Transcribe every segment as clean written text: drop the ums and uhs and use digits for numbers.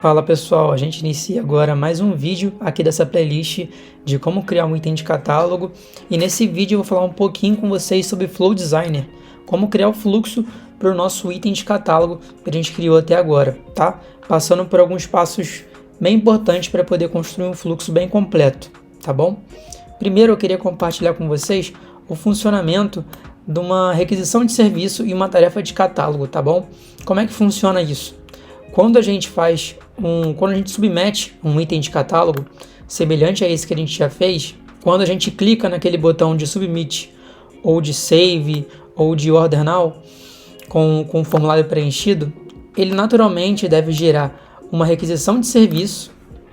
Fala pessoal, a gente inicia agora mais um vídeo aqui dessa playlist de como criar um item de catálogo, e nesse vídeo eu vou falar um pouquinho com vocês sobre Flow Designer, como criar o fluxo para o nosso item de catálogo que a gente criou até agora, tá? Passando por alguns passos bem importantes para poder construir um fluxo bem completo, tá bom? Primeiro eu queria compartilhar com vocês o funcionamento de uma requisição de serviço e uma tarefa de catálogo, tá bom? Como é que funciona isso? Quando a gente submete um item de catálogo, semelhante a esse que a gente já fez, quando a gente clica naquele botão de submit, ou de save, ou de order now, com o formulário preenchido, ele naturalmente deve gerar uma requisição de serviço,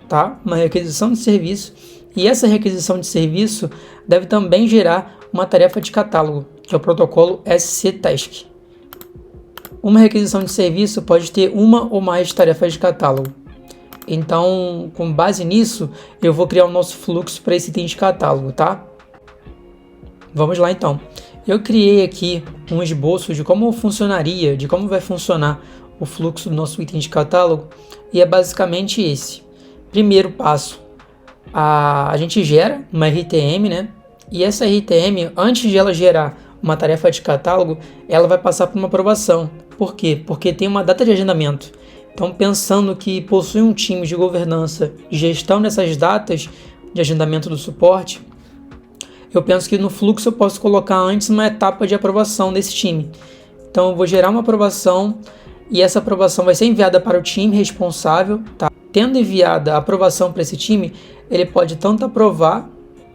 tá? Uma requisição de serviço, e essa requisição de serviço deve também gerar uma tarefa de catálogo, que é o protocolo SC-Task. Uma requisição de serviço pode ter uma ou mais tarefas de catálogo. Então, com base nisso, eu vou criar o nosso fluxo para esse item de catálogo, tá? Vamos lá então. Eu criei aqui um esboço de como funcionaria, de como vai funcionar o fluxo do nosso item de catálogo, e é basicamente esse. Primeiro passo, a gente gera uma RTM, né? E essa RTM, antes de ela gerar uma tarefa de catálogo, ela vai passar por uma aprovação. Por quê? Porque tem uma data de agendamento. Então, pensando que possui um time de governança e gestão dessas datas de agendamento do suporte, eu penso que no fluxo eu posso colocar antes uma etapa de aprovação desse time. Então, eu vou gerar uma aprovação e essa aprovação vai ser enviada para o time responsável, tá? Tendo enviada a aprovação para esse time, ele pode tanto aprovar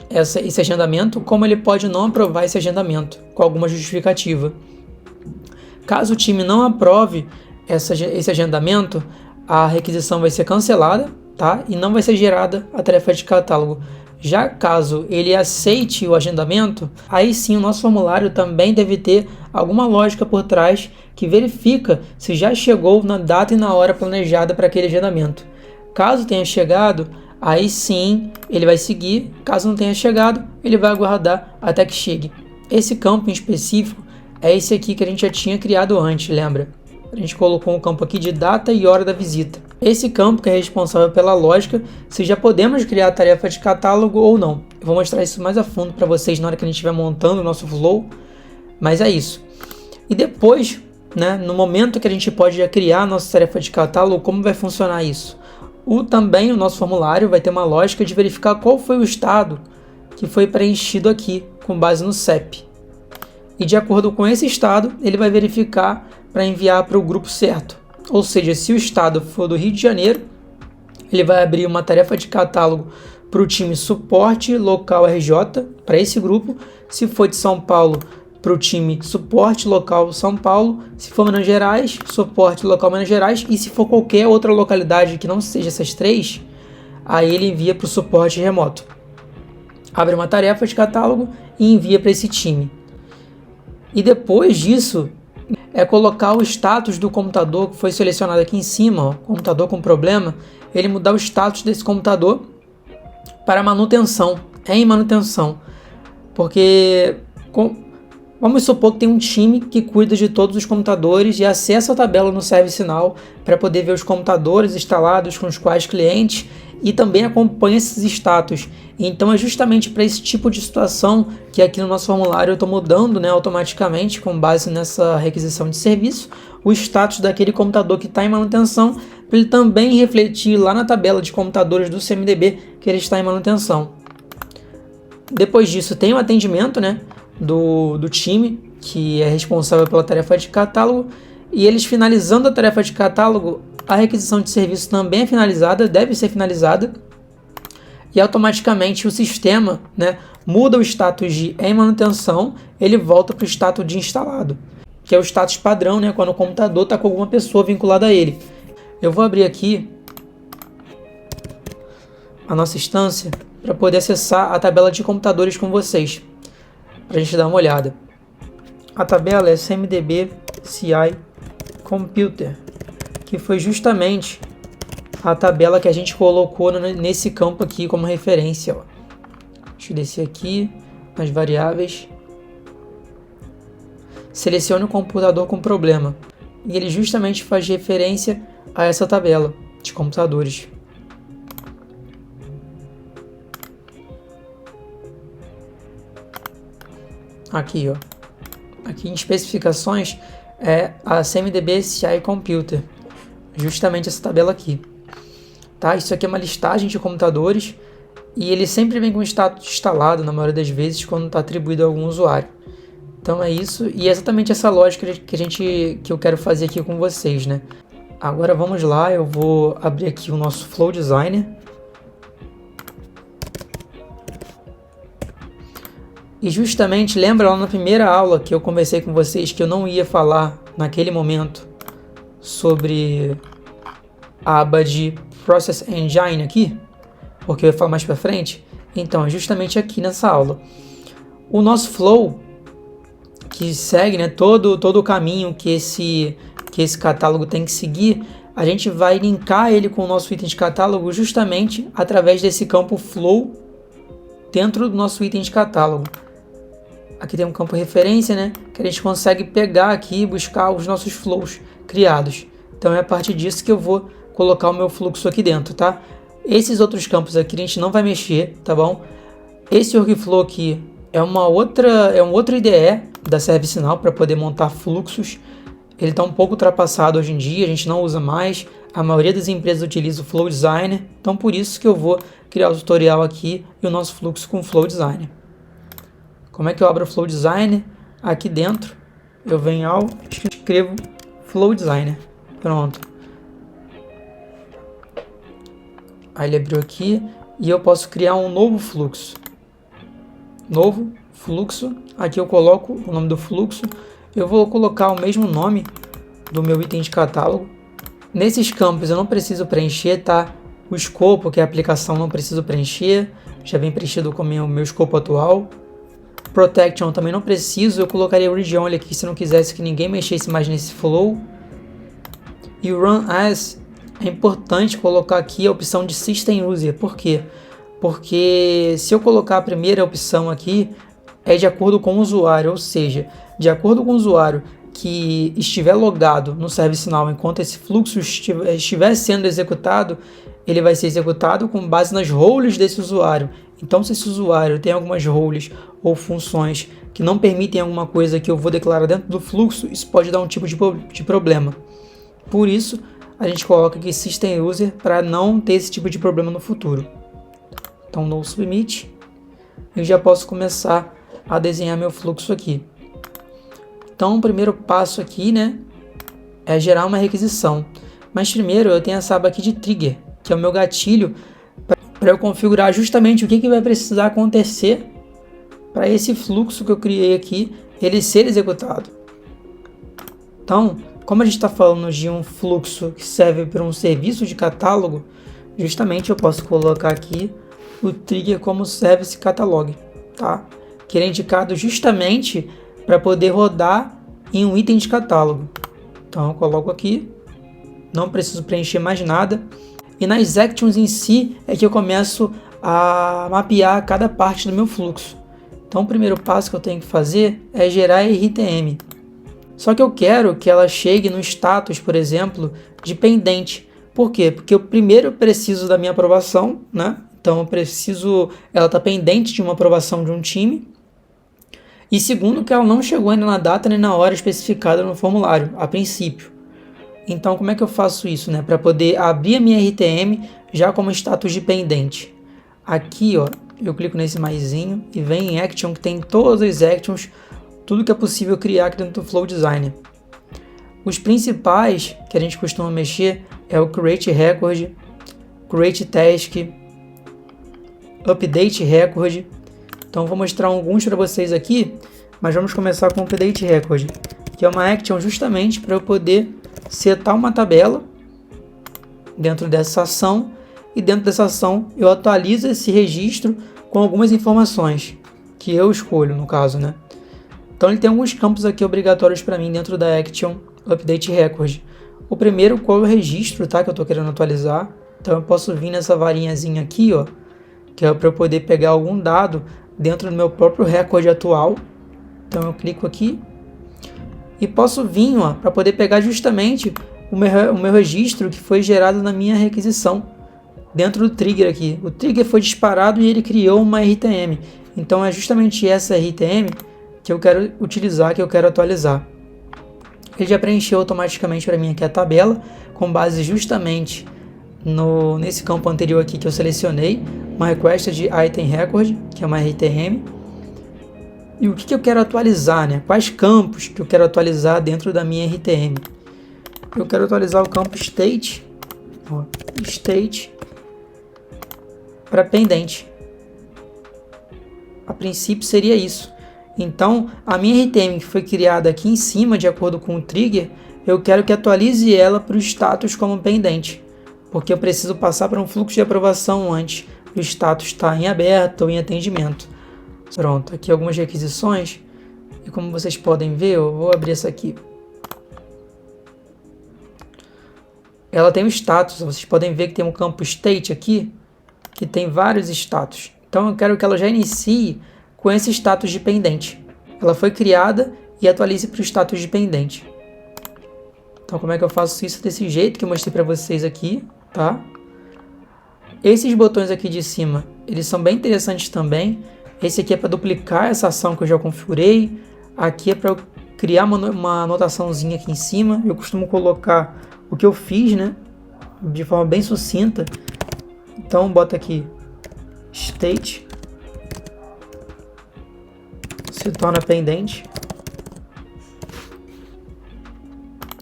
esse agendamento, como ele pode não aprovar esse agendamento, com alguma justificativa. Caso o time não aprove esse agendamento, a requisição vai ser cancelada, tá? E não vai ser gerada a tarefa de catálogo. Já caso ele aceite o agendamento, aí sim o nosso formulário também deve ter alguma lógica por trás que verifica se já chegou na data e na hora planejada para aquele agendamento. Caso tenha chegado, aí sim ele vai seguir. Caso não tenha chegado, ele vai aguardar até que chegue. Esse campo em específico é esse aqui que a gente já tinha criado antes, lembra? A gente colocou um campo aqui de data e hora da visita. Esse campo que é responsável pela lógica, se já podemos criar a tarefa de catálogo ou não. Eu vou mostrar isso mais a fundo para vocês na hora que a gente estiver montando o nosso flow, mas é isso. E depois, né, no momento que a gente pode já criar a nossa tarefa de catálogo, como vai funcionar isso? Também o nosso formulário vai ter uma lógica de verificar qual foi o estado que foi preenchido aqui, com base no CEP. E de acordo com esse estado, ele vai verificar para enviar para o grupo certo. Ou seja, se o estado for do Rio de Janeiro, ele vai abrir uma tarefa de catálogo para o time suporte local RJ, para esse grupo. Se for de São Paulo, para o time suporte local São Paulo. Se for Minas Gerais, suporte local Minas Gerais. E se for qualquer outra localidade que não seja essas três, aí ele envia para o suporte remoto. Abre uma tarefa de catálogo e envia para esse time. E depois disso, é colocar o status do computador que foi selecionado aqui em cima, ó, computador com problema, ele mudar o status desse computador para manutenção, em manutenção. Porque vamos supor que tem um time que cuida de todos os computadores e acessa a tabela no ServiceNow para poder ver os computadores instalados com os quais clientes e também acompanha esses status. Então é justamente para esse tipo de situação que aqui no nosso formulário eu estou mudando, né, automaticamente, com base nessa requisição de serviço, o status daquele computador que está em manutenção, para ele também refletir lá na tabela de computadores do CMDB que ele está em manutenção. Depois disso tem o atendimento, né, do time, que é responsável pela tarefa de catálogo, e eles finalizando a tarefa de catálogo, a requisição de serviço também é finalizada, deve ser finalizada, e automaticamente o sistema, né, muda o status de em manutenção, ele volta para o status de instalado, que é o status padrão, né, quando o computador está com alguma pessoa vinculada a ele. Eu vou abrir aqui a nossa instância para poder acessar a tabela de computadores com vocês, para a gente dar uma olhada. A tabela é CMDB CI Computer, que foi justamente a tabela que a gente colocou nesse campo aqui como referência. Ó. Deixa eu descer aqui nas variáveis. Selecione o computador com problema. E ele justamente faz referência a essa tabela. de computadores. Aqui, ó. Aqui em especificações é a CMDB CI Computer. Justamente essa tabela aqui. Tá? Isso aqui é uma listagem de computadores e ele sempre vem com o status instalado, na maioria das vezes, quando está atribuído a algum usuário. Então é isso, e é exatamente essa lógica que eu quero fazer aqui com vocês, né? Agora vamos lá, eu vou abrir aqui o nosso Flow Designer. E justamente, lembra lá na primeira aula que eu conversei com vocês que eu não ia falar naquele momento sobre a aba de Process Engine aqui? Porque eu ia falar mais pra frente. Então, é justamente aqui nessa aula. O nosso Flow, que segue, né, todo o caminho que esse catálogo tem que seguir, a gente vai linkar ele com o nosso item de catálogo justamente através desse campo Flow dentro do nosso item de catálogo. Aqui tem um campo referência, né, que a gente consegue pegar aqui e buscar os nossos flows criados. Então é a partir disso que eu vou colocar o meu fluxo aqui dentro, tá? Esses outros campos aqui a gente não vai mexer, tá bom? Esse workflow aqui é um outro IDE da ServiceNow para poder montar fluxos. Ele está um pouco ultrapassado hoje em dia, a gente não usa mais. A maioria das empresas utiliza o Flow Designer, então por isso que eu vou criar o tutorial aqui e o nosso fluxo com o Flow Designer. Como é que eu abro o Flow Designer? Aqui dentro eu venho ao escrevo Flow Designer. Pronto. Aí ele abriu aqui e eu posso criar um novo fluxo. Novo fluxo. Aqui eu coloco o nome do fluxo. Eu vou colocar o mesmo nome do meu item de catálogo. Nesses campos eu não preciso preencher, tá? O escopo, que é a aplicação, não preciso preencher. Já vem preenchido com o meu escopo atual. Protection também não preciso. Eu colocaria o Region aqui se não quisesse que ninguém mexesse mais nesse flow. E o Run As é importante colocar aqui a opção de System User. Por quê? Porque se eu colocar a primeira opção aqui, é de acordo com o usuário, ou seja, de acordo com o usuário que estiver logado no ServiceNow enquanto esse fluxo estiver sendo executado, ele vai ser executado com base nas roles desse usuário. Então, se esse usuário tem algumas roles ou funções que não permitem alguma coisa que eu vou declarar dentro do fluxo, isso pode dar um tipo de problema. Por isso, a gente coloca aqui System User para não ter esse tipo de problema no futuro. Então, no Submit, eu já posso começar a desenhar meu fluxo aqui. Então, o primeiro passo aqui, né, é gerar uma requisição. Mas primeiro eu tenho essa aba aqui de Trigger, que é o meu gatilho para eu configurar justamente o que vai precisar acontecer para esse fluxo que eu criei aqui, ele ser executado. Então, como a gente está falando de um fluxo que serve para um serviço de catálogo, justamente eu posso colocar aqui o trigger como service catalog, tá? Que ele é indicado justamente para poder rodar em um item de catálogo. Então eu coloco aqui, não preciso preencher mais nada. E nas actions em si é que eu começo a mapear cada parte do meu fluxo. Então o primeiro passo que eu tenho que fazer é gerar RTM. Só que eu quero que ela chegue no status, por exemplo, de pendente. Por quê? Porque eu primeiro preciso da minha aprovação, né? Então ela está pendente de uma aprovação de um time. E segundo, que ela não chegou ainda na data nem na hora especificada no formulário, a princípio. Então, como é que eu faço isso, né? Para poder abrir a minha RTM já como status de pendente. Aqui, ó, eu clico nesse maisinho e vem em Action, que tem todas as actions, tudo que é possível criar aqui dentro do Flow Designer. Os principais que a gente costuma mexer é o Create Record, Create Task, Update Record. Então vou mostrar alguns para vocês aqui, mas vamos começar com o Update Record, que é uma action justamente para eu poder setar uma tabela dentro dessa ação, e dentro dessa ação eu atualizo esse registro com algumas informações que eu escolho, no caso, né? Então ele tem alguns campos aqui obrigatórios para mim dentro da action Update Record. O primeiro, qual é o registro, tá, que eu estou querendo atualizar. Então eu posso vir nessa varinhazinha aqui, ó, que é para eu poder pegar algum dado dentro do meu próprio recorde atual. Então eu clico aqui e posso vir, ó, para poder pegar justamente o meu registro que foi gerado na minha requisição, dentro do trigger aqui. O trigger foi disparado e ele criou uma RTM. Então é justamente essa RTM que eu quero utilizar, que eu quero atualizar. Ele já preencheu automaticamente para mim aqui a tabela, com base justamente nesse campo anterior aqui que eu selecionei, uma request de item record, que é uma RTM. E o que eu quero atualizar, né? Quais campos que eu quero atualizar dentro da minha RTM? Eu quero atualizar o campo state, state para pendente. A princípio seria isso. Então, a minha RTM que foi criada aqui em cima, de acordo com o trigger, eu quero que atualize ela para o status como pendente, porque eu preciso passar para um fluxo de aprovação antes do status estar em aberto ou em atendimento. Pronto, aqui algumas requisições, e como vocês podem ver, eu vou abrir essa aqui. Ela tem o status, vocês podem ver que tem um campo state aqui, que tem vários status. Então eu quero que ela já inicie com esse status de pendente. Ela foi criada e atualize para o status de pendente. Então como é que eu faço isso? Desse jeito que eu mostrei para vocês aqui, tá? Esses botões aqui de cima, eles são bem interessantes também. Esse aqui é para duplicar essa ação que eu já configurei. Aqui é para eu criar uma anotaçãozinha aqui em cima. Eu costumo colocar o que eu fiz, né? De forma bem sucinta. Então bota aqui state se torna pendente.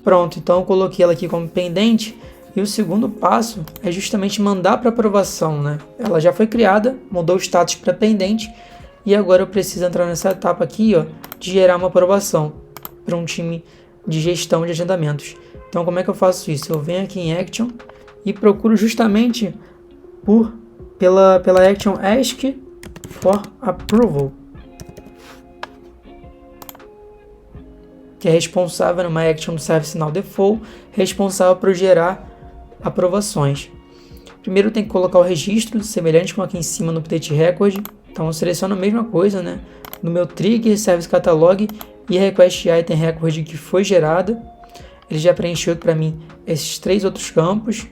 Pronto, então eu coloquei ela aqui como pendente. E o segundo passo é justamente mandar para aprovação, né? Ela já foi criada, mudou o status para pendente. E agora eu preciso entrar nessa etapa aqui, ó, de gerar uma aprovação para um time de gestão de agendamentos. Então como é que eu faço isso? Eu venho aqui em Action e procuro justamente pela Action Ask for Approval, que é responsável numa Action do Service Now Default, responsável por gerar aprovações. Primeiro tem que colocar o registro, semelhante com aqui em cima no Update Record. Então eu seleciono a mesma coisa, né? No meu Trigger, Service Catalog e a Request Item Record que foi gerada. Ele já preencheu para mim esses 3 outros campos.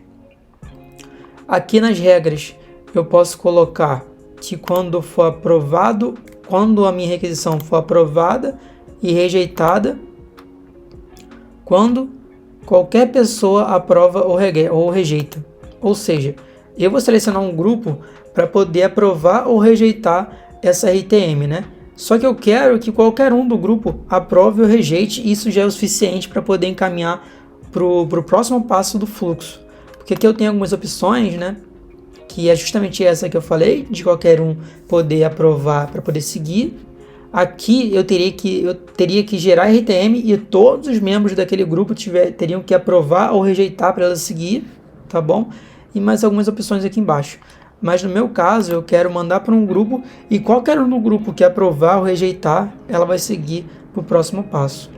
Aqui nas regras eu posso colocar que quando for aprovado, quando a minha requisição for aprovada e rejeitada, quando qualquer pessoa aprova ou rejeita. Ou seja, eu vou selecionar um grupo para poder aprovar ou rejeitar essa RTM, né? Só que eu quero que qualquer um do grupo aprove ou rejeite, e isso já é o suficiente para poder encaminhar para o próximo passo do fluxo. Porque aqui eu tenho algumas opções, né? Que é justamente essa que eu falei, de qualquer um poder aprovar para poder seguir. Aqui eu teria que gerar RTM e todos os membros daquele grupo teriam que aprovar ou rejeitar para ela seguir, tá bom? E mais algumas opções aqui embaixo. Mas no meu caso, eu quero mandar para um grupo e qualquer um do grupo que aprovar ou rejeitar, ela vai seguir para o próximo passo.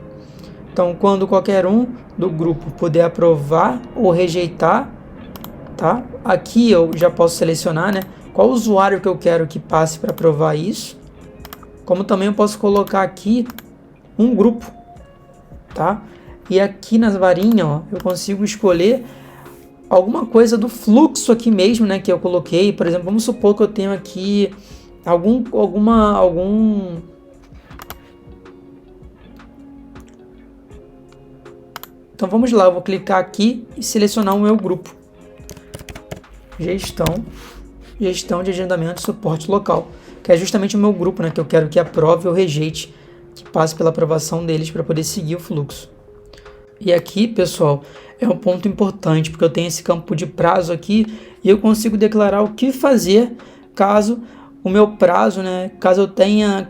Então, quando qualquer um do grupo puder aprovar ou rejeitar, tá? Aqui eu já posso selecionar, né, qual usuário que eu quero que passe para aprovar isso. Como também eu posso colocar aqui um grupo, tá? E aqui nas varinhas, ó, eu consigo escolher alguma coisa do fluxo aqui mesmo, né, que eu coloquei. Por exemplo, vamos supor que eu tenho aqui algum Então vamos lá, eu vou clicar aqui e selecionar o meu grupo. Gestão de agendamento e suporte local, que é justamente o meu grupo, né, que eu quero que aprove ou rejeite, que passe pela aprovação deles para poder seguir o fluxo. E aqui, pessoal, é um ponto importante, porque eu tenho esse campo de prazo aqui e eu consigo declarar o que fazer caso o meu prazo, né, caso eu tenha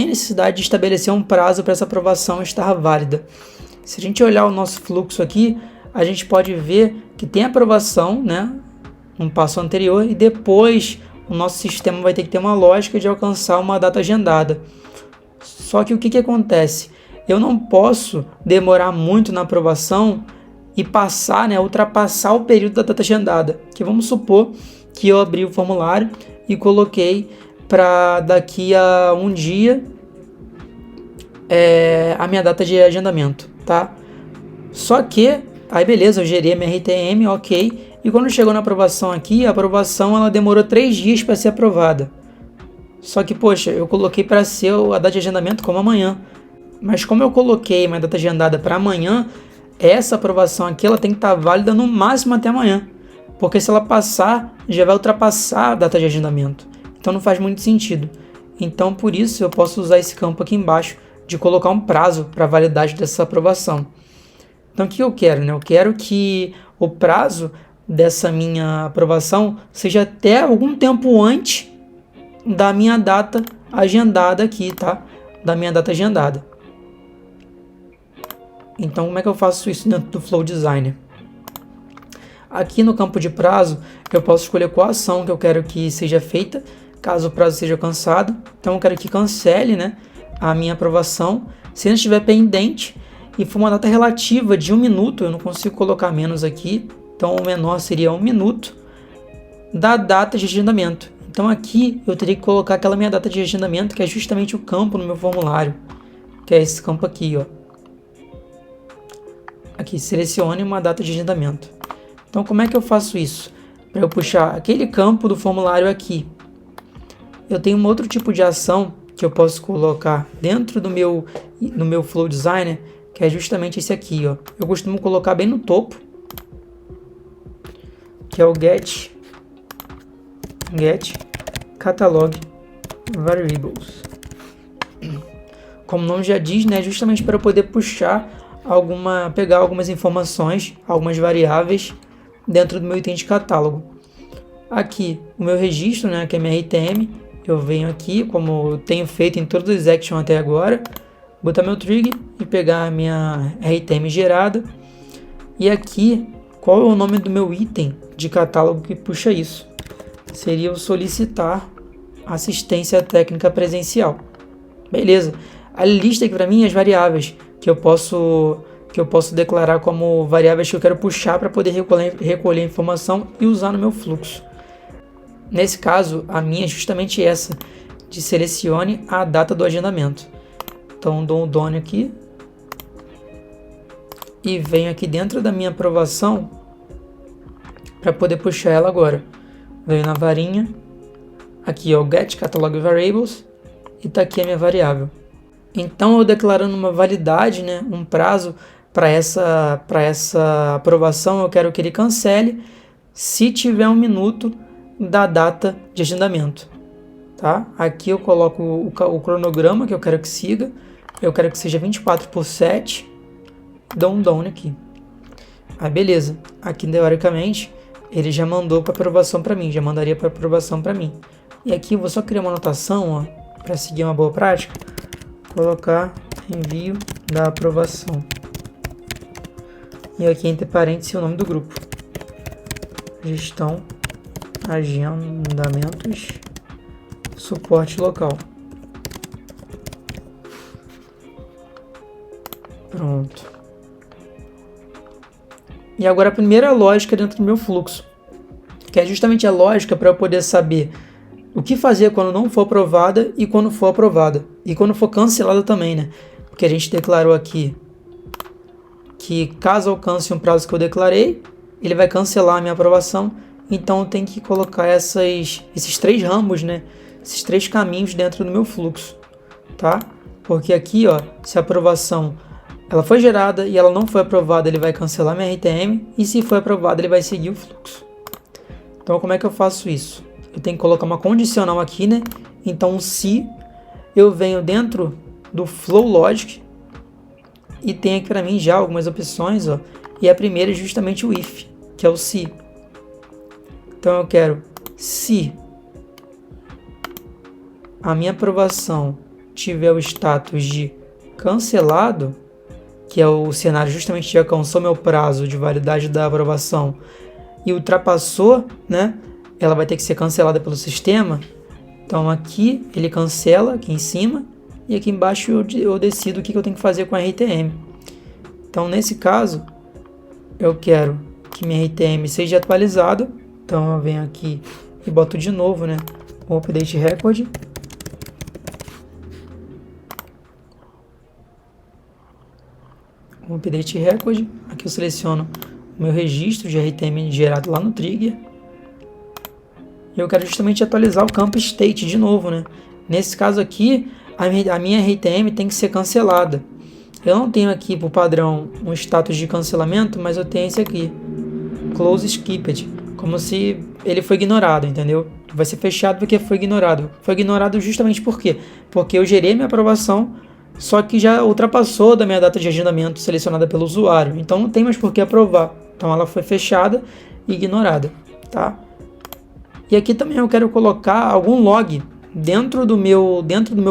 necessidade de estabelecer um prazo para essa aprovação estar válida. Se a gente olhar o nosso fluxo aqui, a gente pode ver que tem aprovação, né, um passo anterior, e depois o nosso sistema vai ter que ter uma lógica de alcançar uma data agendada. Só que o que acontece? Eu não posso demorar muito na aprovação e passar, né, ultrapassar o período da data agendada. Que vamos supor que eu abri o formulário e coloquei para daqui a um dia a minha data de agendamento, tá? Só que Aí beleza, eu gerei a minha RTM, ok. E quando chegou na aprovação aqui, a aprovação ela demorou 3 dias para ser aprovada. Só que, poxa, eu coloquei para ser a data de agendamento como amanhã. Mas como eu coloquei minha data agendada para amanhã, essa aprovação aqui ela tem que estar válida no máximo até amanhã. Porque se ela passar, já vai ultrapassar a data de agendamento. Então não faz muito sentido. Então por isso eu posso usar esse campo aqui embaixo de colocar um prazo para a validade dessa aprovação. Então o que eu quero, né? Eu quero que o prazo dessa minha aprovação seja até algum tempo antes da minha data agendada aqui, tá? Da minha data agendada. Então como é que eu faço isso dentro do Flow Designer? Aqui no campo de prazo, eu posso escolher qual ação que eu quero que seja feita, caso o prazo seja alcançado. Então eu quero que cancele, né, a minha aprovação. Se não estiver pendente e for uma data relativa de 1 minuto, eu não consigo colocar menos aqui, então o menor seria 1 minuto da data de agendamento. Então aqui eu teria que colocar aquela minha data de agendamento, que é justamente o campo no meu formulário, que é esse campo aqui, ó. Aqui, selecione uma data de agendamento. Então como é que eu faço isso? Para eu puxar aquele campo do formulário aqui, eu tenho um outro tipo de ação que eu posso colocar dentro no meu Flow Designer, que é justamente esse aqui, ó. Eu costumo colocar bem no topo, que é o Get Catalog Variables. Como o nome já diz, né, justamente para eu poder puxar pegar algumas informações, algumas variáveis dentro do meu item de catálogo. Aqui o meu registro, né, que é minha RTM, eu venho aqui, como eu tenho feito em todos os actions até agora, botar meu trigger e pegar a minha RTM gerada. E aqui, qual é o nome do meu item de catálogo que puxa isso? Seria o solicitar assistência técnica presencial. Beleza. A lista aqui para mim é as variáveis que eu posso declarar como variáveis que eu quero puxar para poder recolher informação e usar no meu fluxo. Nesse caso, a minha é justamente essa, de selecione a data do agendamento. Então dou um done aqui e venho aqui dentro da minha aprovação para poder puxar ela agora. Venho na varinha, aqui ó, Get Catalog Variables, e está aqui a minha variável. Então eu declarando uma validade, né, um prazo para essa aprovação, eu quero que ele cancele se tiver 1 minuto da data de agendamento. Tá? Aqui eu coloco o cronograma que eu quero que siga, eu quero que seja 24/7, dou um down aqui. Aí beleza, aqui teoricamente ele já mandou para aprovação para mim, já mandaria para aprovação para mim. E aqui eu vou só criar uma anotação, para seguir uma boa prática, colocar envio da aprovação. E aqui entre parênteses o nome do grupo. Gestão, agendamentos, suporte local. Pronto. E agora a primeira lógica dentro do meu fluxo, que é justamente a lógica para eu poder saber o que fazer quando não for aprovada e quando for aprovada. E quando for cancelada também, né? Porque a gente declarou aqui que caso alcance um prazo que eu declarei, ele vai cancelar a minha aprovação. Então eu tenho que colocar esses 3 ramos, né? Esses 3 caminhos dentro do meu fluxo, tá? Porque aqui, ó, se a aprovação ela foi gerada e ela não foi aprovada, ele vai cancelar minha RTM. E se foi aprovada, ele vai seguir o fluxo. Então como é que eu faço isso? Eu tenho que colocar uma condicional aqui, né? Então se eu venho dentro do Flow Logic e tem aqui para mim já algumas opções, ó. E a primeira é justamente o if, que é o se. Então eu quero se a minha aprovação tiver o status de cancelado, que é o cenário justamente de alcançou meu prazo de validade da aprovação e ultrapassou, né? Ela vai ter que ser cancelada pelo sistema. Então aqui ele cancela, aqui em cima, e aqui embaixo eu decido o que eu tenho que fazer com a RTM. Então nesse caso, eu quero que minha RTM seja atualizada. Então eu venho aqui e boto de novo, né, o update record. com o update record. Aqui eu seleciono o meu registro de RTM gerado lá no trigger. E eu quero justamente atualizar o campo state de novo, né? Nesse caso aqui, a minha RTM tem que ser cancelada. Eu não tenho aqui por padrão um status de cancelamento, mas eu tenho esse aqui, close skipped, como se ele foi ignorado, entendeu? Vai ser fechado porque foi ignorado. Foi ignorado justamente por quê? Porque eu gerei minha aprovação, só que já ultrapassou da minha data de agendamento selecionada pelo usuário. Então não tem mais por que aprovar. Então ela foi fechada e ignorada, tá? E aqui também eu quero colocar algum log dentro do meu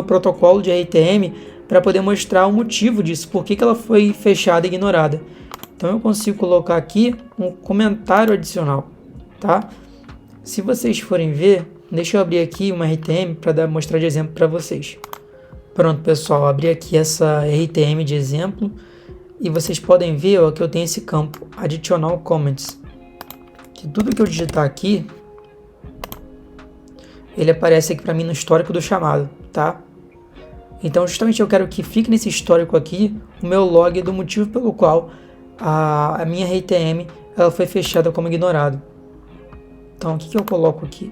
protocolo de RTM para poder mostrar o motivo disso, por que ela foi fechada e ignorada. Então eu consigo colocar aqui um comentário adicional, tá? Se vocês forem ver, deixa eu abrir aqui uma RTM para mostrar de exemplo para vocês. Pronto, pessoal, abri aqui essa RTM de exemplo e vocês podem ver, ó, que eu tenho esse campo, Additional Comments, que tudo que eu digitar aqui, ele aparece aqui para mim no histórico do chamado, tá? Então justamente eu quero que fique nesse histórico aqui o meu log do motivo pelo qual a minha RTM ela foi fechada como ignorado. Então o que eu coloco aqui?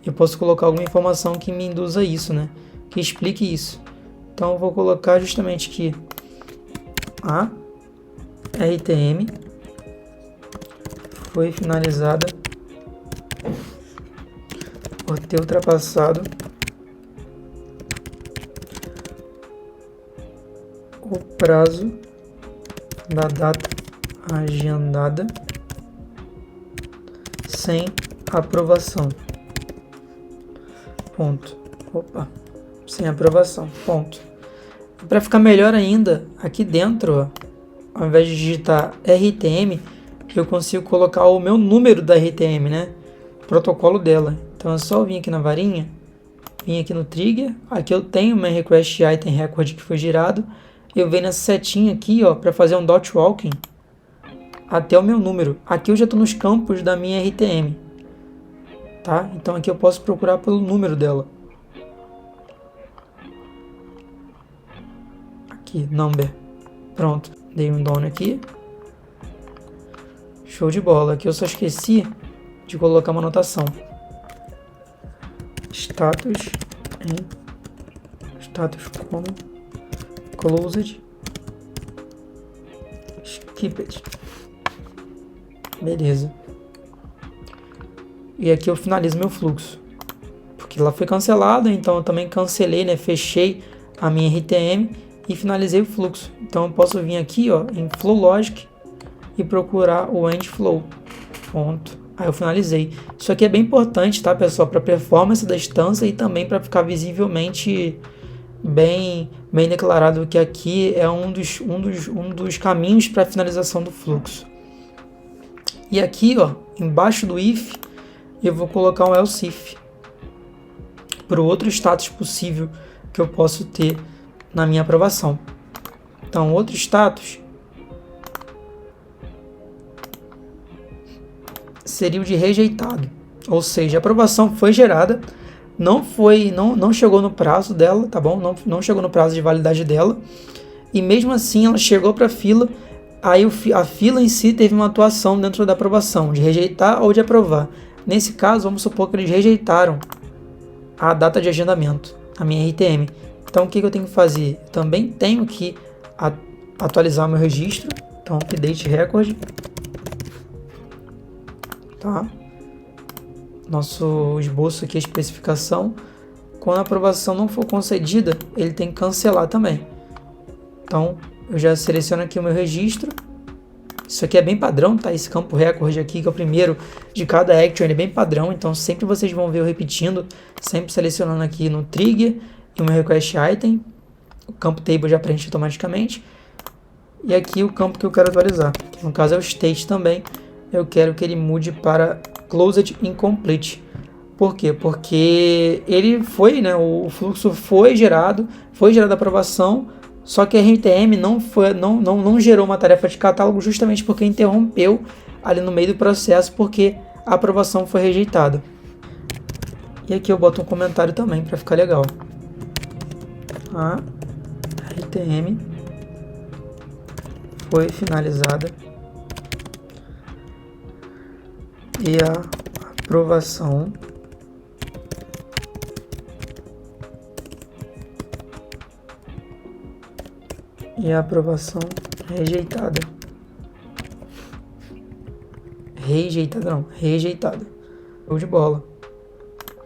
Eu posso colocar alguma informação que me induza a isso, né? Que explique isso. Então eu vou colocar justamente que a RTM foi finalizada por ter ultrapassado o prazo da data agendada sem aprovação. Ponto. Opa. Sem aprovação. Ponto. Para ficar melhor ainda, aqui dentro, ó, ao invés de digitar RTM, eu consigo colocar o meu número da RTM, né? O protocolo dela. Então é só vir aqui na varinha, vir aqui no trigger, aqui eu tenho meu request item record que foi gerado, eu venho nessa setinha aqui, ó, para fazer um dot walking até o meu número. Aqui eu já estou nos campos da minha RTM, tá? Então aqui eu posso procurar pelo número dela. Aqui, number. Pronto, dei um down aqui. Show de bola. Aqui eu só esqueci de colocar uma anotação. Status como closed skipped. Beleza. E aqui eu finalizo meu fluxo, porque ela foi cancelada, então eu também cancelei, né? Fechei a minha RTM e finalizei o fluxo. Então eu posso vir aqui, ó, em Flow Logic e procurar o End Flow. Ponto. Aí eu finalizei. Isso aqui é bem importante, tá, pessoal, para performance da instância e também para ficar visivelmente bem declarado que aqui é um dos caminhos para a finalização do fluxo. E aqui, ó, embaixo do if, eu vou colocar um else if para o outro status possível que eu posso ter na minha aprovação. Então, outro status seria o de rejeitado, ou seja, a aprovação foi gerada, não chegou no prazo dela, tá bom? Não chegou no prazo de validade dela, e mesmo assim ela chegou para a fila, aí a fila em si teve uma atuação dentro da aprovação, de rejeitar ou de aprovar. Nesse caso, vamos supor que eles rejeitaram a data de agendamento, a minha RTM. Então o que eu tenho que fazer? Eu também tenho que atualizar meu registro, então update record, tá? Nosso esboço aqui, a especificação. Quando a aprovação não for concedida, ele tem que cancelar também. Então, eu já seleciono aqui o meu registro. Isso aqui é bem padrão, tá? Esse campo record aqui, que é o primeiro de cada action, ele é bem padrão. Então, sempre vocês vão ver eu repetindo, sempre selecionando aqui no trigger e o meu request item. O campo table já preenche automaticamente. E aqui o campo que eu quero atualizar, que no caso é o state também. Eu quero que ele mude para Closed Incomplete. Por quê? Porque ele foi, né, o fluxo foi gerado a aprovação, só que a RTM não gerou uma tarefa de catálogo justamente porque interrompeu ali no meio do processo, porque a aprovação foi rejeitada. E aqui eu boto um comentário também para ficar legal. A RTM foi finalizada e a aprovação rejeitada. Rejeitada não, rejeitada. Show de bola.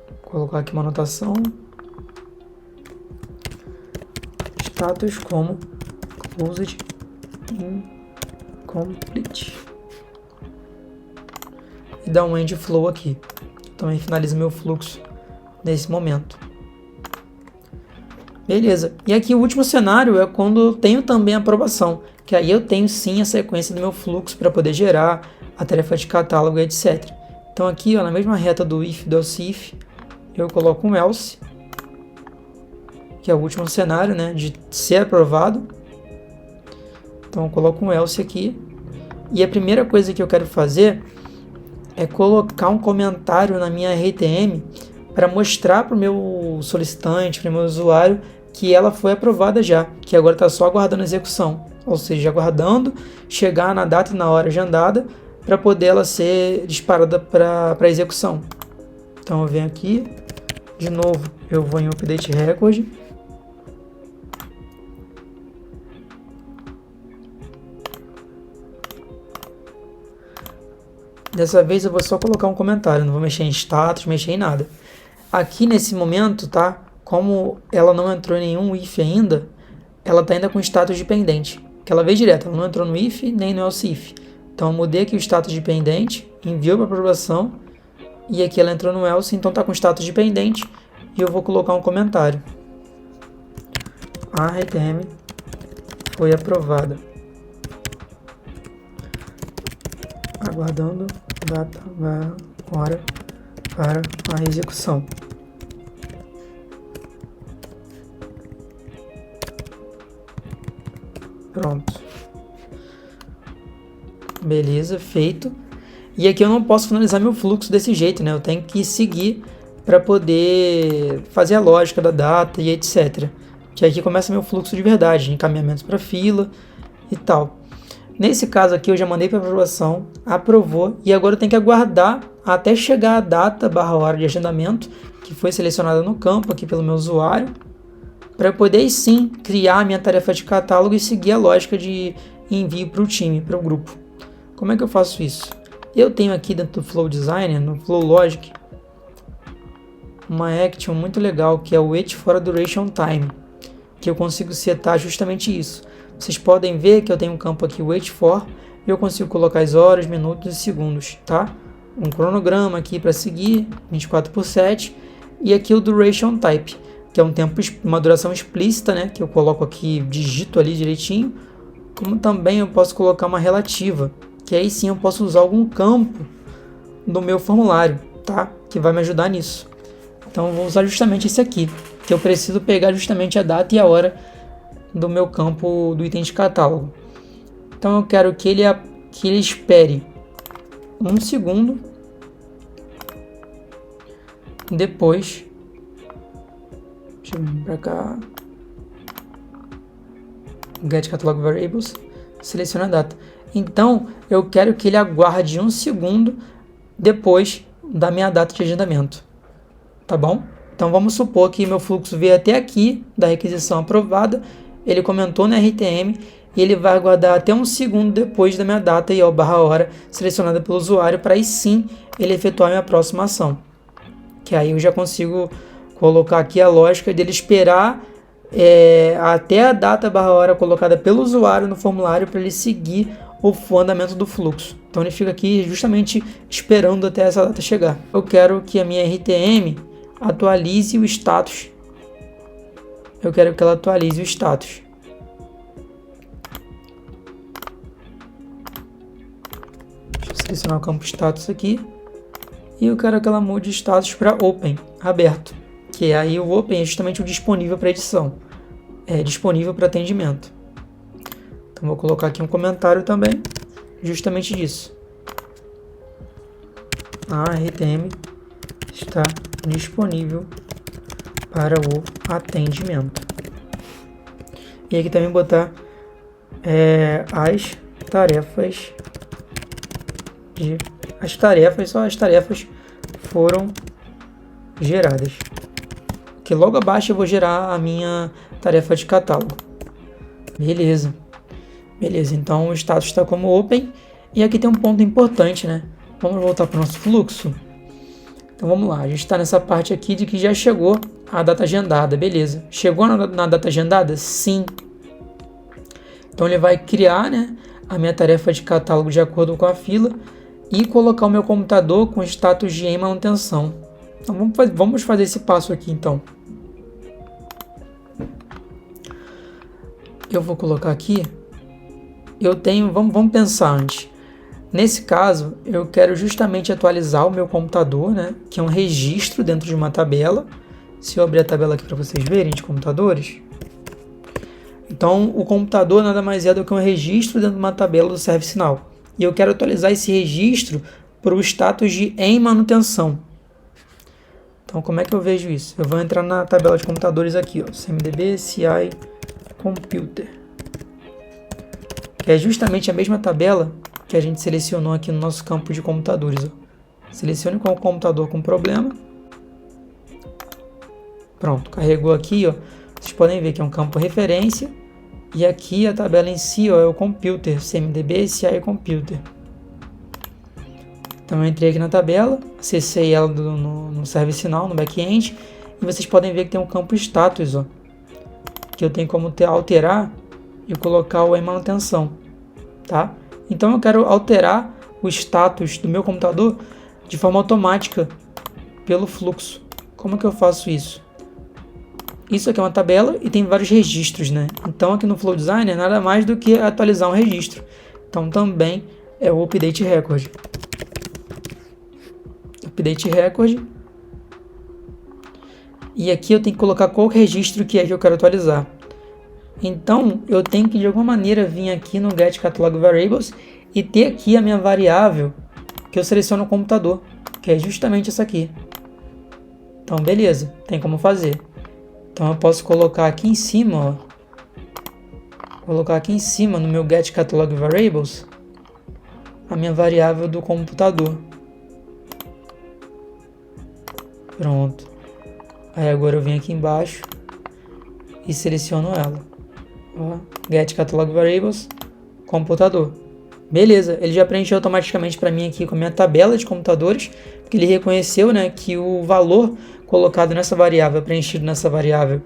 Vou colocar aqui uma anotação. Status como closed incomplete. E dar um end flow aqui. Também finaliza meu fluxo nesse momento. Beleza. E aqui o último cenário é quando eu tenho também a aprovação, que aí eu tenho sim a sequência do meu fluxo para poder gerar a tarefa de catálogo, etc. Então aqui, ó, na mesma reta do if, do else if, eu coloco um else, que é o último cenário, né, de ser aprovado. Então eu coloco um else aqui. E a primeira coisa que eu quero fazer é colocar um comentário na minha RTM para mostrar para o meu solicitante, para o meu usuário, que ela foi aprovada já, que agora está só aguardando a execução, ou seja, aguardando chegar na data e na hora agendada para poder ela ser disparada para a execução. Então eu venho aqui, de novo eu vou em update record, dessa vez eu vou só colocar um comentário, não vou mexer em status, mexer em nada. Aqui nesse momento, tá? Como ela não entrou em nenhum if ainda, ela tá ainda com status de pendente, que ela veio direto, ela não entrou no if nem no else if. Então eu mudei aqui o status de pendente, enviou para aprovação, e aqui ela entrou no else, então tá com status de pendente, e eu vou colocar um comentário. A RTM foi aprovada. Aguardando data, hora para a execução. Pronto. Beleza, feito. E aqui eu não posso finalizar meu fluxo desse jeito, né? Eu tenho que seguir para poder fazer a lógica da data e etc. Que aqui começa meu fluxo de verdade, encaminhamentos para fila e tal. Nesse caso aqui eu já mandei para aprovação, aprovou, e agora eu tenho que aguardar até chegar a data / hora de agendamento, que foi selecionada no campo aqui pelo meu usuário, para poder sim criar a minha tarefa de catálogo e seguir a lógica de envio para o time, para o grupo. Como é que eu faço isso? Eu tenho aqui dentro do Flow Designer, no Flow Logic, uma action muito legal que é o Wait for a Duration Time, que eu consigo setar justamente isso. Vocês podem ver que eu tenho um campo aqui Wait for, e eu consigo colocar as horas, minutos e segundos, tá? Um cronograma aqui para seguir, 24/7, e aqui o Duration Type, que é um tempo, uma duração explícita, né? Que eu coloco aqui, digito ali direitinho, como também eu posso colocar uma relativa, que aí sim eu posso usar algum campo do meu formulário, tá? Que vai me ajudar nisso. Então eu vou usar justamente esse aqui, que eu preciso pegar justamente a data e a hora do meu campo do item de catálogo. Então eu quero que ele espere 1 segundo, depois, deixa eu vir para cá, Get Catalog Variables, seleciona a data. Então eu quero que ele aguarde 1 segundo depois da minha data de agendamento, tá bom? Então vamos supor que meu fluxo veio até aqui da requisição aprovada, ele comentou na RTM e ele vai aguardar até 1 segundo depois da minha data e / hora selecionada pelo usuário, para aí sim ele efetuar minha próxima ação. Que aí eu já consigo colocar aqui a lógica dele esperar até a data / hora colocada pelo usuário no formulário para ele seguir o andamento do fluxo. Então ele fica aqui justamente esperando até essa data chegar. Eu quero que a minha RTM atualize o status. Eu quero que ela atualize o status. Deixa eu selecionar o campo status aqui. E eu quero que ela mude status para open, aberto. Que aí o open é justamente o disponível para edição. É disponível para atendimento. Então vou colocar aqui um comentário também, justamente disso. A RTM está disponível para o atendimento. E aqui também botar só as tarefas foram geradas. Que logo abaixo eu vou gerar a minha tarefa de catálogo. Beleza. Beleza, então o status está como open. E aqui tem um ponto importante, né? Vamos voltar para o nosso fluxo. Então vamos lá, a gente está nessa parte aqui de que já chegou a data agendada, beleza. Chegou na data agendada? Sim. Então ele vai criar, né, a minha tarefa de catálogo de acordo com a fila e colocar o meu computador com status de em manutenção. Então vamos fazer esse passo aqui então. Eu vou colocar aqui, vamos pensar antes. Nesse caso, eu quero justamente atualizar o meu computador, né, que é um registro dentro de uma tabela. Se eu abrir a tabela aqui para vocês verem de computadores. Então, o computador nada mais é do que um registro dentro de uma tabela do ServiceNow. E eu quero atualizar esse registro para o status de em manutenção. Então, como é que eu vejo isso? Eu vou entrar na tabela de computadores aqui, ó, CMDB CI Computer. Que é justamente a mesma tabela que a gente selecionou aqui no nosso campo de computadores. Ó. Selecione qual computador com problema. Pronto, carregou aqui, ó. Vocês podem ver que é um campo referência. E aqui a tabela em si, ó, é o computer, CMDB CI Computer. Então eu entrei aqui na tabela, acessei ela no ServiceNow, no back-end. E vocês podem ver que tem um campo status, ó, que eu tenho como alterar e colocar o em manutenção, tá? Então eu quero alterar o status do meu computador de forma automática pelo fluxo. Como que eu faço isso? Isso aqui é uma tabela e tem vários registros, né? Então aqui no Flow Designer é nada mais do que atualizar um registro. Então também é o Update Record. Update Record. E aqui eu tenho que colocar qual registro que é que eu quero atualizar. Então, eu tenho que de alguma maneira vir aqui no Get Catalog Variables e ter aqui a minha variável que eu seleciono no computador, que é justamente essa aqui. Então, beleza, tem como fazer. Então, eu posso colocar aqui em cima, ó, colocar aqui em cima no meu Get Catalog Variables a minha variável do computador. Pronto. Aí agora eu venho aqui embaixo e seleciono ela. Ó, Get Catalog Variables, computador. Beleza, ele já preencheu automaticamente para mim aqui com a minha tabela de computadores, porque ele reconheceu, né, que o valor colocado nessa variável, preenchido nessa variável,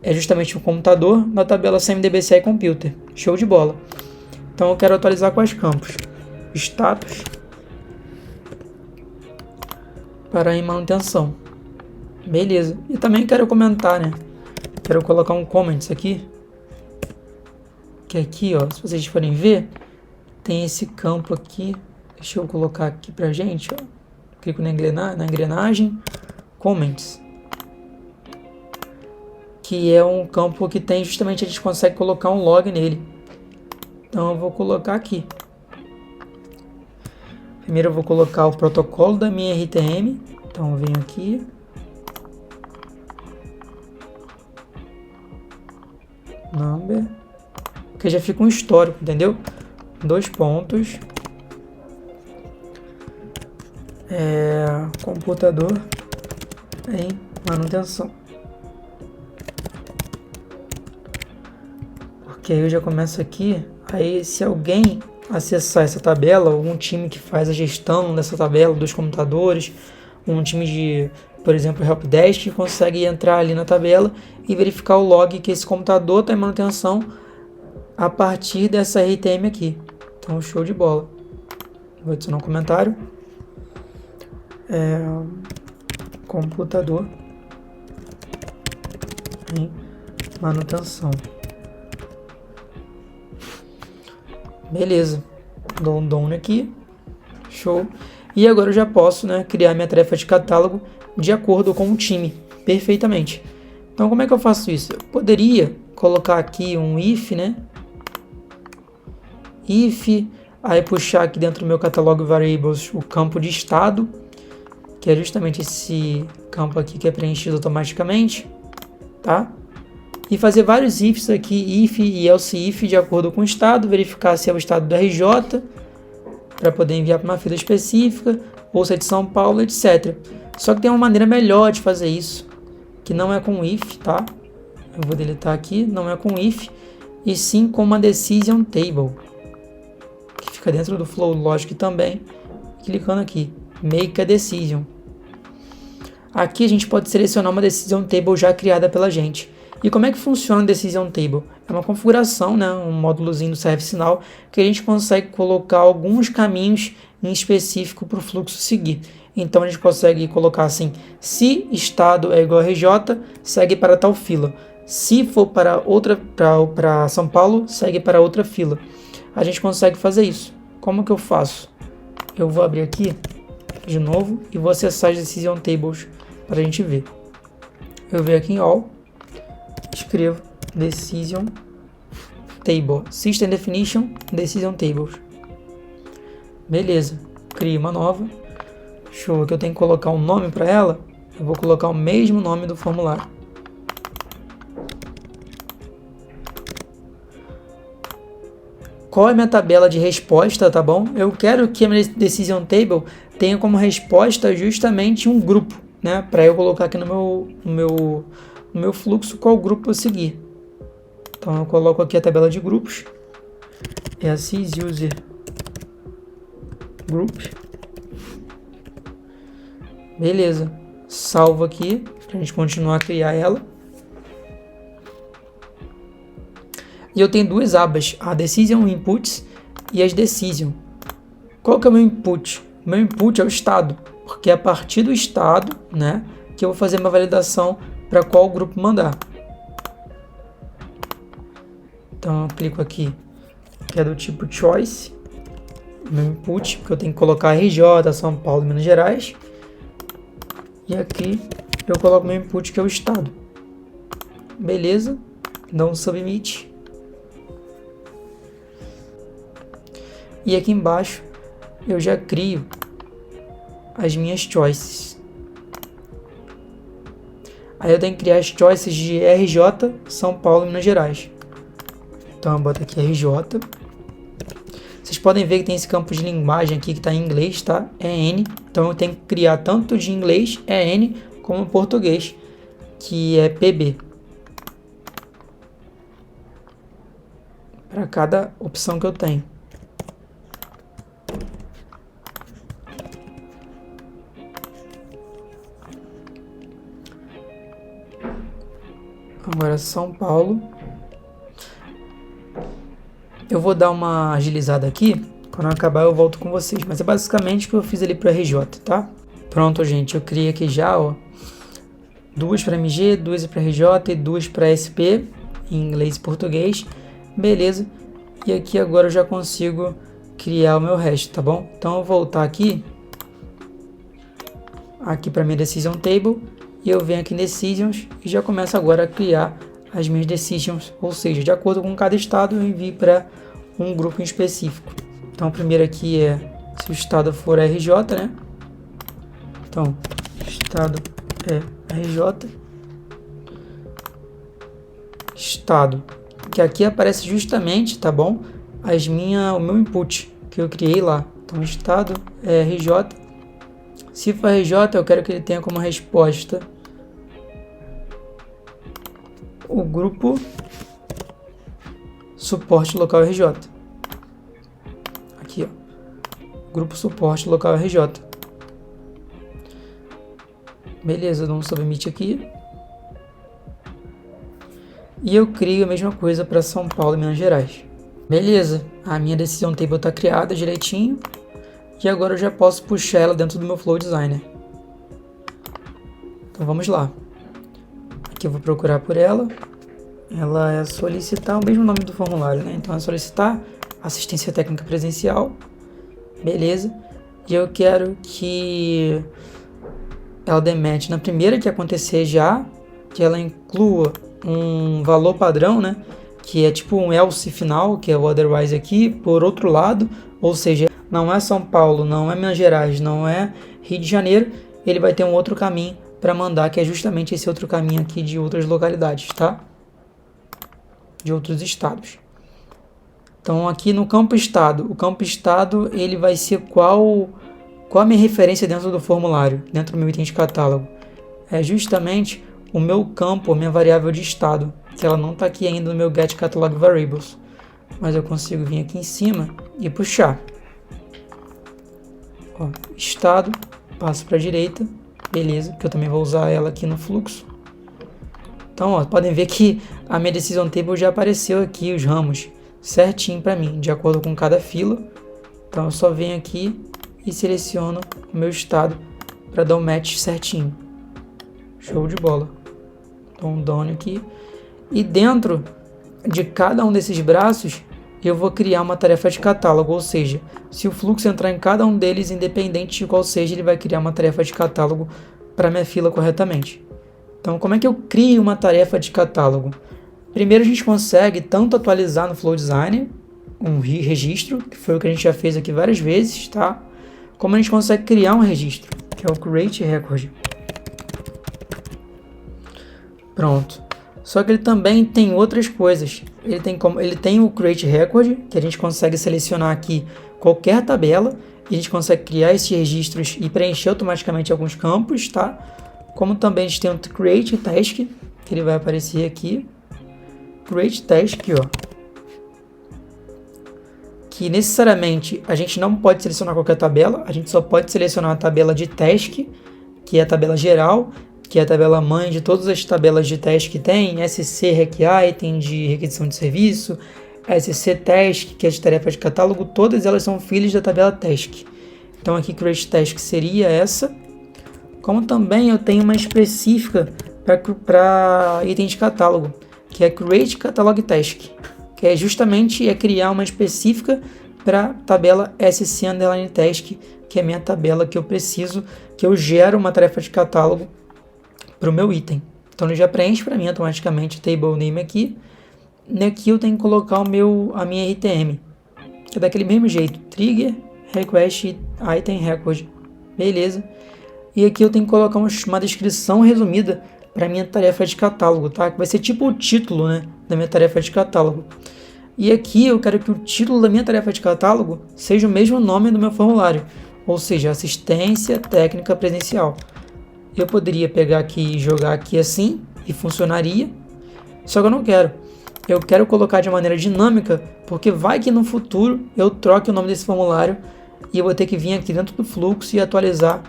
é justamente o computador na tabela CMDB CI Computer. Show de bola. Então eu quero atualizar quais campos? Status para em manutenção. Beleza. E também quero comentar, né? Quero colocar um comments aqui. Que aqui, ó, se vocês forem ver, tem esse campo aqui. Deixa eu colocar aqui pra gente, ó. Clico na engrenagem, comments. Que é um campo que tem justamente, a gente consegue colocar um log nele. Então eu vou colocar aqui. Primeiro eu vou colocar o protocolo da minha RTM. Então eu venho aqui. Number. Porque já fica um histórico, entendeu? 2 pontos. Computador em manutenção. Porque aí eu já começo aqui. Aí se alguém acessar essa tabela, algum time que faz a gestão dessa tabela dos computadores, um time de, por exemplo, Helpdesk, consegue entrar ali na tabela e verificar o log que esse computador está em manutenção a partir dessa RTM aqui. Então, show de bola. Vou adicionar um comentário. Computador em manutenção. Beleza. Dou um down aqui. Show. E agora eu já posso, né, criar minha tarefa de catálogo de acordo com o time. Perfeitamente. Então, como é que eu faço isso? Eu poderia colocar aqui um if, né? If, aí puxar aqui dentro do meu Catalog Variables o campo de estado, que é justamente esse campo aqui que é preenchido automaticamente, tá? e fazer vários ifs aqui, if e else if, de acordo com o estado, verificar se é o estado do RJ, para poder enviar para uma fila específica, ou se é de São Paulo, etc. Só que tem uma maneira melhor de fazer isso, que não é com if, tá? Eu vou deletar aqui, não é com if, e sim com uma decision table, que fica dentro do Flow Logic também, clicando aqui, make a decision. Aqui a gente pode selecionar uma decision table já criada pela gente. E como é que funciona a Decision Table? É uma configuração, né, um módulozinho do ServiceNow, que a gente consegue colocar alguns caminhos em específico para o fluxo seguir. Então a gente consegue colocar assim, se estado é igual a RJ, segue para tal fila. Se for para São Paulo, segue para outra fila. A gente consegue fazer isso. Como que eu faço? Eu vou abrir aqui de novo e vou acessar as Decision Tables para a gente ver. Eu venho aqui em All, escrevo Decision Table, System Definition, Decision Tables. Beleza, crio uma nova. Show, que eu tenho que colocar um nome para ela. Eu vou colocar o mesmo nome do formulário. Qual é a minha tabela de resposta, tá bom? Eu quero que a minha Decision Table tenha como resposta justamente um grupo, né? Para eu colocar aqui no meu fluxo qual grupo eu seguir. Então eu coloco aqui a tabela de grupos. É a sysuser group. Beleza. Salvo aqui para a gente continuar a criar ela. E eu tenho duas abas, a Decision Inputs e as Decision. Qual que é o meu input? O meu input é o estado, porque é a partir do estado, né, que eu vou fazer uma validação para qual grupo mandar. Então eu clico aqui, que é do tipo Choice, meu input, porque eu tenho que colocar RJ, São Paulo e Minas Gerais. E aqui eu coloco meu input, que é o estado. Beleza, dou um Submit. E aqui embaixo eu já crio as minhas choices. Aí eu tenho que criar as choices de RJ, São Paulo e Minas Gerais. Então eu boto aqui RJ. Vocês podem ver que tem esse campo de linguagem aqui que está em inglês, tá? É N. Então eu tenho que criar tanto de inglês, é N, como português, que é PB. Para cada opção que eu tenho. Agora São Paulo. Eu vou dar uma agilizada aqui. Quando eu acabar eu volto com vocês. Mas é basicamente o que eu fiz ali para RJ, tá? Pronto, gente. Eu criei aqui já, ó. 2 para MG, 2 para RJ e 2 para SP. Em inglês e português. Beleza. E aqui agora eu já consigo criar o meu resto, tá bom? Então eu vou voltar aqui. Aqui para minha Decision Table. E eu venho aqui em Decisions e já começo agora a criar as minhas Decisions, ou seja, de acordo com cada estado eu envio para um grupo em específico. Então o primeiro aqui é se o estado for RJ, né? Então, estado é RJ. Estado, que aqui aparece justamente, tá bom? O meu input que eu criei lá. Então estado é RJ. Se for RJ, eu quero que ele tenha como resposta o grupo suporte local RJ. Aqui, ó. Grupo suporte local RJ. Beleza, dou um submit aqui. E eu crio a mesma coisa para São Paulo e Minas Gerais. Beleza, a minha Decision Table está criada direitinho. E agora eu já posso puxar ela dentro do meu Flow Designer. Então vamos lá. Aqui eu vou procurar por ela. Ela é solicitar, o mesmo nome do formulário, né? Então é solicitar assistência técnica presencial. Beleza. E eu quero que ela demete na primeira que acontecer já, que ela inclua um valor padrão, né? Que é tipo um else final, que é o otherwise aqui, por outro lado, ou seja, não é São Paulo, não é Minas Gerais, não é Rio de Janeiro, ele vai ter um outro caminho para mandar, que é justamente esse outro caminho aqui de outras localidades, tá? de outros estados. Então aqui no campo estado, o campo estado ele vai ser qual a minha referência dentro do formulário, dentro do meu item de catálogo. É justamente o meu campo, a minha variável de estado, que ela não está aqui ainda no meu get catalog variables, mas eu consigo vir aqui em cima e puxar. Ó, estado, passo para a direita, beleza, que eu também vou usar ela aqui no fluxo. Então, ó, podem ver que a minha decision table já apareceu aqui, os ramos, certinho para mim, de acordo com cada fila. Então, eu só venho aqui e seleciono o meu estado para dar um match certinho. Show de bola. Então, um done aqui. E dentro de cada um desses braços, eu vou criar uma tarefa de catálogo, ou seja, se o fluxo entrar em cada um deles, independente de qual seja, ele vai criar uma tarefa de catálogo para minha fila corretamente. Então, como é que eu crio uma tarefa de catálogo? Primeiro, a gente consegue tanto atualizar no Flow Designer, um registro, que foi o que a gente já fez aqui várias vezes, tá? Como a gente consegue criar um registro, que é o Create Record. Pronto. Só que ele também tem outras coisas. Ele tem o Create Record, que a gente consegue selecionar aqui qualquer tabela, e a gente consegue criar esses registros e preencher automaticamente alguns campos, tá? Como também a gente tem o Create Task, que ele vai aparecer aqui. Create Task, ó. Que necessariamente a gente não pode selecionar qualquer tabela, a gente só pode selecionar a tabela de task, que é a tabela geral, que é a tabela mãe de todas as tabelas de task que tem, SC Rec Item de requisição de serviço, SC Task, que é de tarefa de catálogo, todas elas são filhas da tabela Task. Então aqui Create Task seria essa, como também eu tenho uma específica para item de catálogo, que é Create Catalog Task, que é justamente criar uma específica para tabela SC Underline Task, que é a minha tabela que eu preciso, que eu gero uma tarefa de catálogo para o meu item. Então ele já preenche para mim automaticamente o table name aqui. E aqui eu tenho que colocar a minha RTM, que é daquele mesmo jeito, trigger, request, item, record, beleza. E aqui eu tenho que colocar uma descrição resumida para minha tarefa de catálogo, tá? Que vai ser tipo o título, né, da minha tarefa de catálogo. E aqui eu quero que o título da minha tarefa de catálogo seja o mesmo nome do meu formulário, ou seja, assistência técnica presencial. Eu poderia pegar aqui e jogar aqui assim, e funcionaria, só que eu não quero. Eu quero colocar de maneira dinâmica, porque vai que no futuro eu troque o nome desse formulário e eu vou ter que vir aqui dentro do fluxo e atualizar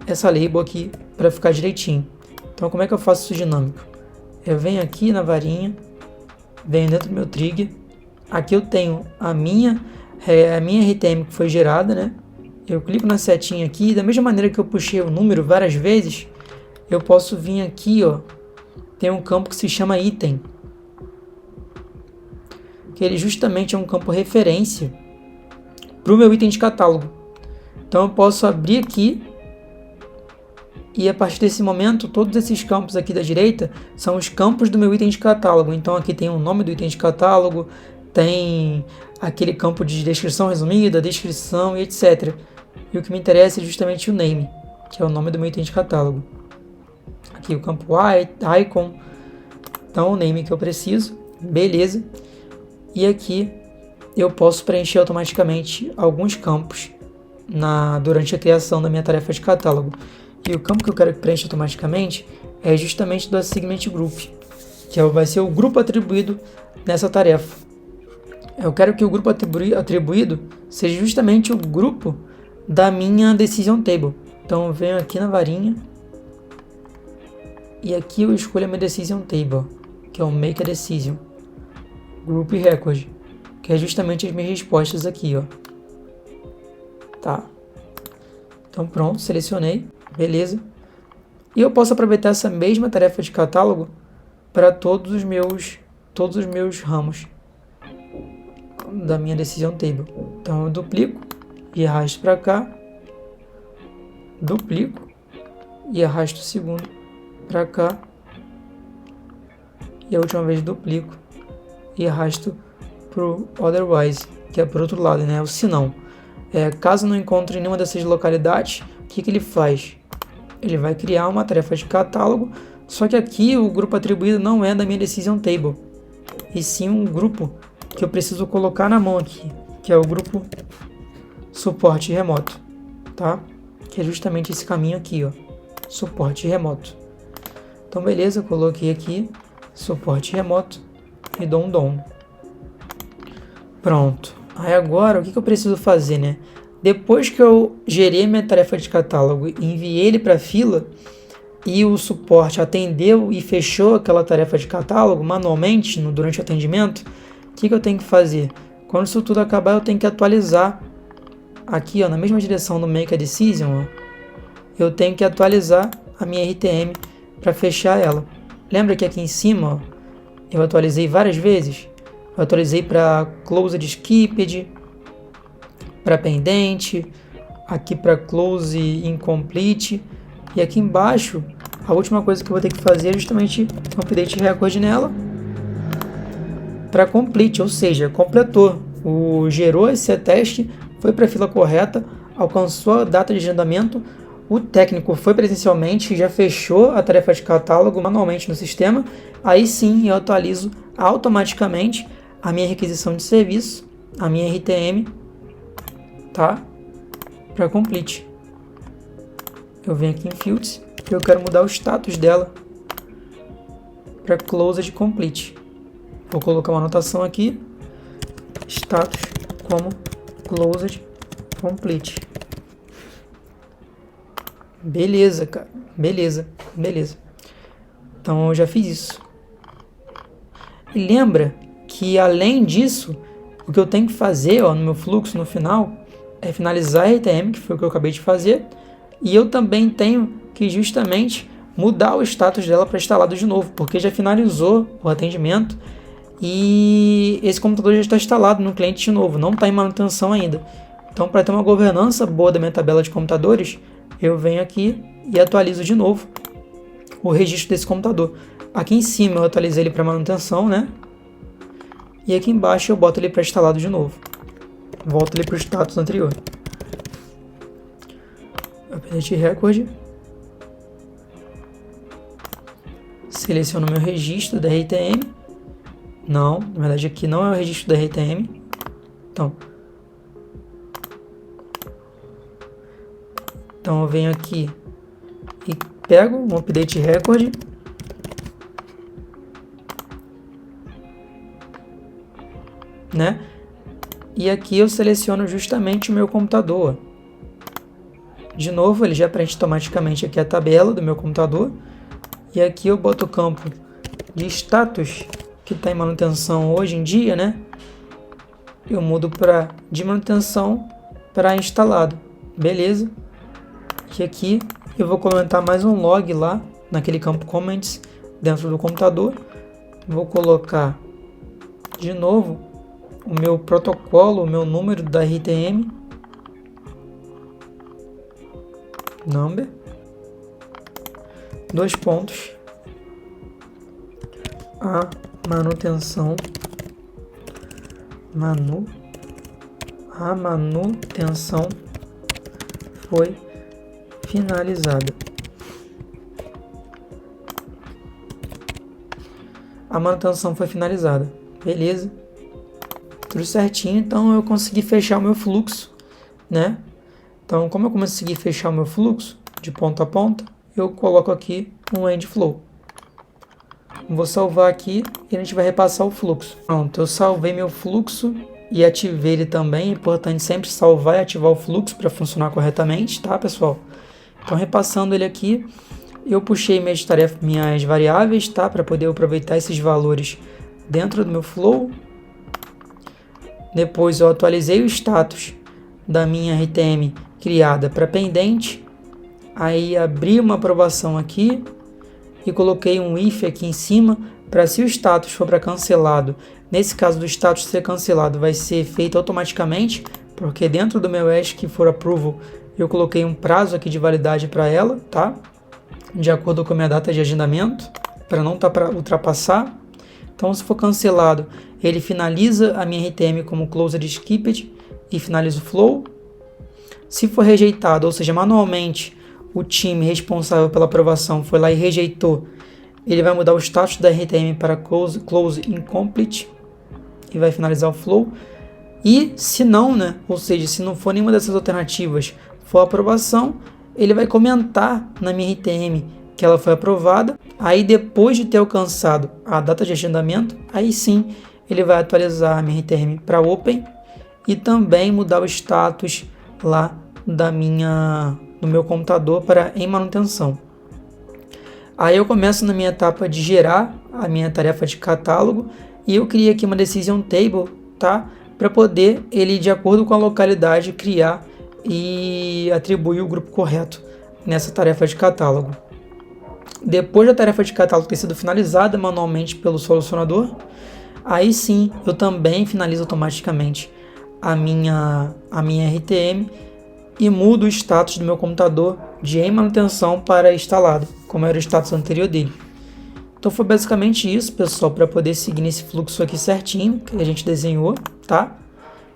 essa label aqui para ficar direitinho. Então como é que eu faço isso dinâmico? Eu venho aqui na varinha, venho dentro do meu trigger, aqui eu tenho a minha RTM que foi gerada, né? Eu clico na setinha aqui, da mesma maneira que eu puxei o número várias vezes, eu posso vir aqui, ó, tem um campo que se chama item, que ele justamente é um campo referência para o meu item de catálogo. Então eu posso abrir aqui e a partir desse momento, todos esses campos aqui da direita são os campos do meu item de catálogo. Então aqui tem o nome do item de catálogo, tem aquele campo de descrição resumida, descrição e etc. E o que me interessa é justamente o name, que é o nome do meu item de catálogo. Aqui o campo icon, então o name que eu preciso, beleza. E aqui eu posso preencher automaticamente alguns campos durante a criação da minha tarefa de catálogo. E o campo que eu quero que preencha automaticamente é justamente do Assignment Group, que vai ser o grupo atribuído nessa tarefa. Eu quero que o grupo atribuído seja justamente o grupo da minha Decision Table. Então eu venho aqui na varinha e aqui eu escolho a minha Decision Table, que é o Make a Decision Group Record, que é justamente as minhas respostas aqui, ó. Tá. Então pronto, selecionei, beleza. E eu posso aproveitar essa mesma tarefa de catálogo para todos os meus ramos da minha Decision Table. Então eu duplico e arrasto para cá, duplico e arrasto o segundo para cá, e a última vez duplico e arrasto para o otherwise, que é para o outro lado, né? O senão. Caso não encontre nenhuma dessas localidades, o que ele faz? Ele vai criar uma tarefa de catálogo, só que aqui o grupo atribuído não é da minha Decision Table. e sim um grupo que eu preciso colocar na mão aqui, que é o grupo suporte remoto, tá? Que é justamente esse caminho aqui, ó, suporte remoto. Então beleza, eu coloquei aqui suporte remoto e dou um down. Pronto. Aí agora o que eu preciso fazer, né? Depois que eu gerei minha tarefa de catálogo e enviei ele para a fila e o suporte atendeu e fechou aquela tarefa de catálogo manualmente durante o atendimento, o que eu tenho que fazer? Quando isso tudo acabar, eu tenho que atualizar aqui, ó, na mesma direção do Make a Decision, ó, eu tenho que atualizar a minha RTM para fechar ela. Lembra que aqui em cima, ó, eu atualizei várias vezes? Eu atualizei para Closed Skipped, para pendente, aqui para Close Incomplete, e aqui embaixo, a última coisa que eu vou ter que fazer é justamente um update record nela para complete, ou seja, completou, gerou esse teste, foi para a fila correta, alcançou a data de agendamento, o técnico foi presencialmente, já fechou a tarefa de catálogo manualmente no sistema, aí sim eu atualizo automaticamente a minha requisição de serviço, a minha RTM, tá? Para complete. Eu venho aqui em Fields e eu quero mudar o status dela para Closed Complete. Vou colocar uma anotação aqui, status como Closed Complete. Beleza, cara. Beleza. Então eu já fiz isso. E lembra que além disso, o que eu tenho que fazer, ó, no meu fluxo no final é finalizar a RTM, que foi o que eu acabei de fazer, e eu também tenho que justamente mudar o status dela para instalado de novo, porque já finalizou o atendimento e esse computador já está instalado no cliente de novo, não está em manutenção ainda. Então, para ter uma governança boa da minha tabela de computadores, eu venho aqui e atualizo de novo o registro desse computador. Aqui em cima eu atualizei ele para manutenção, né? E aqui embaixo eu boto ele para instalado de novo. Volto ele para o status anterior. Update record. Seleciono meu registro da RTM. Não, na verdade aqui não é o registro da RTM. Então eu venho aqui e pego um update record. Né? E aqui eu seleciono justamente o meu computador. De novo, ele já preenche automaticamente aqui a tabela do meu computador. E aqui eu boto o campo de status, que está em manutenção hoje em dia, né? Eu mudo para de manutenção para instalado. Beleza? E aqui eu vou comentar mais um log lá, naquele campo comments, dentro do computador. Vou colocar de novo o meu protocolo, o meu número da RTM, number, 2 pontos, a manutenção foi finalizada. A manutenção foi finalizada, beleza? Tudo certinho, então eu consegui fechar o meu fluxo, né? Então, como eu consegui fechar o meu fluxo de ponta a ponta, eu coloco aqui um end flow. Vou salvar aqui e a gente vai repassar o fluxo. Pronto, eu salvei meu fluxo e ativei ele também. É importante sempre salvar e ativar o fluxo para funcionar corretamente, tá, pessoal? Então, repassando ele aqui, eu puxei minhas variáveis, tá, para poder aproveitar esses valores dentro do meu flow. Depois eu atualizei o status da minha RTM criada para pendente. Aí abri uma aprovação aqui e coloquei um if aqui em cima para, se o status for para cancelado, nesse caso do status ser cancelado vai ser feito automaticamente, porque dentro do meu ESC for approval eu coloquei um prazo aqui de validade para ela, tá? De acordo com a minha data de agendamento, para não ultrapassar. Então, se for cancelado, ele finaliza a minha RTM como Closed Skipped e finaliza o flow. Se for rejeitado, ou seja, manualmente, o time responsável pela aprovação foi lá e rejeitou, ele vai mudar o status da RTM para close incomplete e vai finalizar o flow. E se não, né, ou seja, se não for nenhuma dessas alternativas for aprovação, ele vai comentar na minha RTM que ela foi aprovada. Aí depois de ter alcançado a data de agendamento, aí sim ele vai atualizar a minha RTM para Open e também mudar o status lá do meu computador para em manutenção. Aí eu começo na minha etapa de gerar a minha tarefa de catálogo e eu criei aqui uma decision table, tá? Para poder ele, de acordo com a localidade, criar e atribuir o grupo correto nessa tarefa de catálogo. Depois da tarefa de catálogo ter sido finalizada manualmente pelo solucionador, aí sim eu também finalizo automaticamente a minha RTM e mudo o status do meu computador de em manutenção para instalado, como era o status anterior dele. Então foi basicamente isso, pessoal, para poder seguir nesse fluxo aqui certinho que a gente desenhou, tá?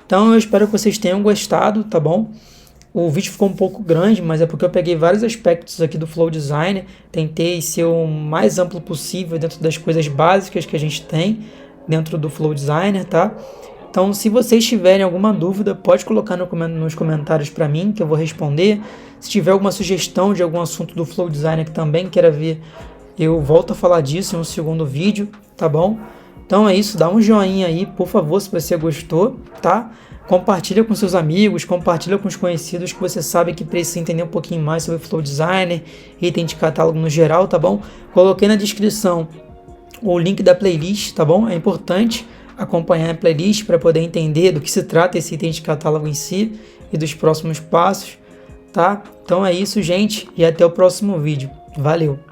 Então eu espero que vocês tenham gostado, tá bom? O vídeo ficou um pouco grande, mas é porque eu peguei vários aspectos aqui do Flow Designer, tentei ser o mais amplo possível dentro das coisas básicas que a gente tem dentro do Flow Designer, tá? Então, se vocês tiverem alguma dúvida, pode colocar nos comentários para mim, que eu vou responder. Se tiver alguma sugestão de algum assunto do Flow Designer que também queira ver, eu volto a falar disso em um segundo vídeo, tá bom? Então é isso, dá um joinha aí, por favor, se você gostou, tá? Compartilha com seus amigos, compartilha com os conhecidos que você sabe que precisa entender um pouquinho mais sobre Flow Designer, item de catálogo no geral, tá bom? Coloquei na descrição o link da playlist, tá bom? É importante acompanhar a playlist para poder entender do que se trata esse item de catálogo em si e dos próximos passos, tá? Então é isso, gente, e até o próximo vídeo. Valeu!